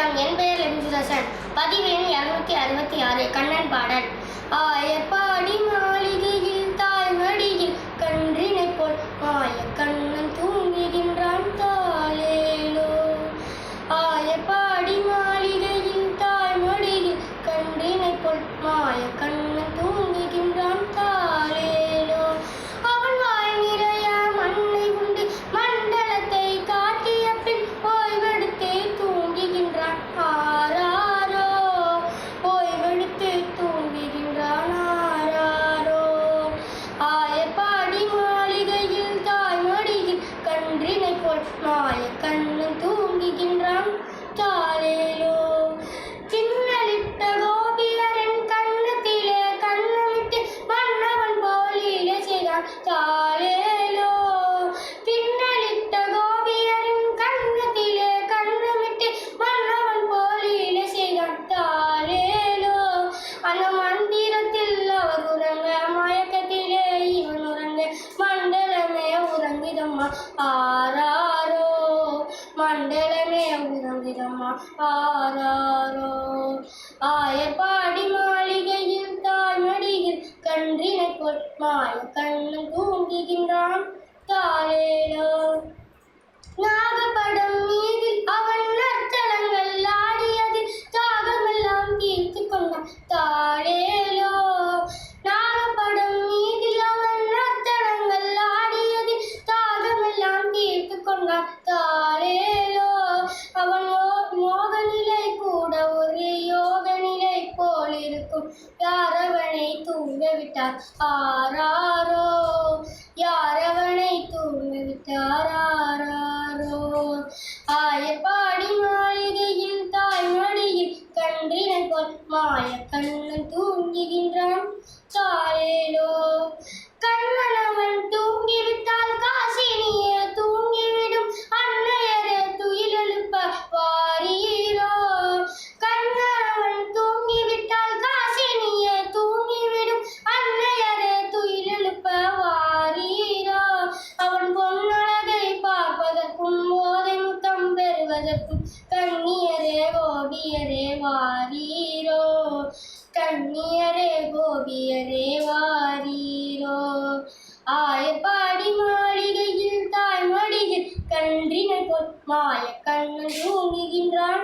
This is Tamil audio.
வணக்கம். என் பெயர் லென்சுதாசன். பதிவு எண் 266. கண்ணன் பாடல். ஆயப்பாடி மாளிகையில் தாய்மடியில் கன்றினை போல் மாய கண்ணன் தூங்குகின்றான் தாலேலோ. ஆயப்பாடி மாளிகையில் தாய்மடியில் கன்றினை போல் மாய கண்ணன் தூங்குகின்றான் தாலேலோ. அவன் வாய் நிறைய மண்ணை உண்டு மண்டலத்தை காட்டிய பின் ஓய்வெடுத்து தூங்குகின்றான் ஆராரோ. ஓய்வெடுத்து தூங்குகின்றான் ஆராரோ. ஆயப்பாடி மாளிகையில் தாய்மடியில் கன்றினை போல் மாய கண்ணன் தூங்குகின்றான் தாலேலோ. சின்னலிட்ட கோபியரன் கண்ணத்திலே கண்ணமிட்டு மன்னவன் போலிலே செய்தான் தாலேலோ. பின்னலிட்ட கோபியரின் கண்ணத்திலே கண்ணமிட்டு மன்னவன் போலிலே செய்தான் தாலேலோ. அந்த மந்திரத்தில் அவர் உறங்க மயக்கத்திலே இவன் உறங்க மண்டலமே உறங்கிதம்மா ஆராரோ. மண்டலமே உறங்கிதம்மா ஆராரோ. ஆயப்பாடி மாளிகையில் தாய்மடியில் கன்றினை போல் மாய கண்ணன் தூங்குகின்றான் தாலேலோ. நாகப்படம் மீதில் அவன் நற்சலங்கள் ஆடியதில் தாகமெல்லாம் தீர்த்து கொண்டான் தாலேலோ. நாகப்படம் மீதில் அவன் நற்சலங்கள் ஆடியதில் தாகமெல்லாம் தீர்த்து கொண்டான் தாலேலோ. அவன் மோக நிலை கூட ஒரு யோக நிலை போல் இருக்கும். யாரவனை தூங்க விட்டார் ஆராரோ. யாரவனை தூங்க விட்டார் ஆராரோ. ஆயப்பாடி மாளிகையில் தாய்மடியில் கன்றினை போல் மாய கண்ணன் தூங்குகின்றான் தாலேலோ. கண்ணன் அவன் தூங்கிவிட்டால் காசினியே தூங்கிவிடும் அன்னையரே துயிலெழுப்ப வாரீரோ. கண்ணன் அவன் தூங்கிவிட்டால் காசினியே தூங்கிவிடும் அன்னையரே துயிலெழுப்ப வாரீரோ. அவன் பொன்னழகை பார்ப்பதற்கும் போதை முத்தம் பெறுவதற்கும் கண்ணியரே கோபியரே வாரீரோ. கண்ணியரே கோபியரே வாரீரோ. ஆயப்பாடி மாளிகையில் தாய்மடியில் கன்றினை போல் மாய கண்ணன் தூங்குகின்றான்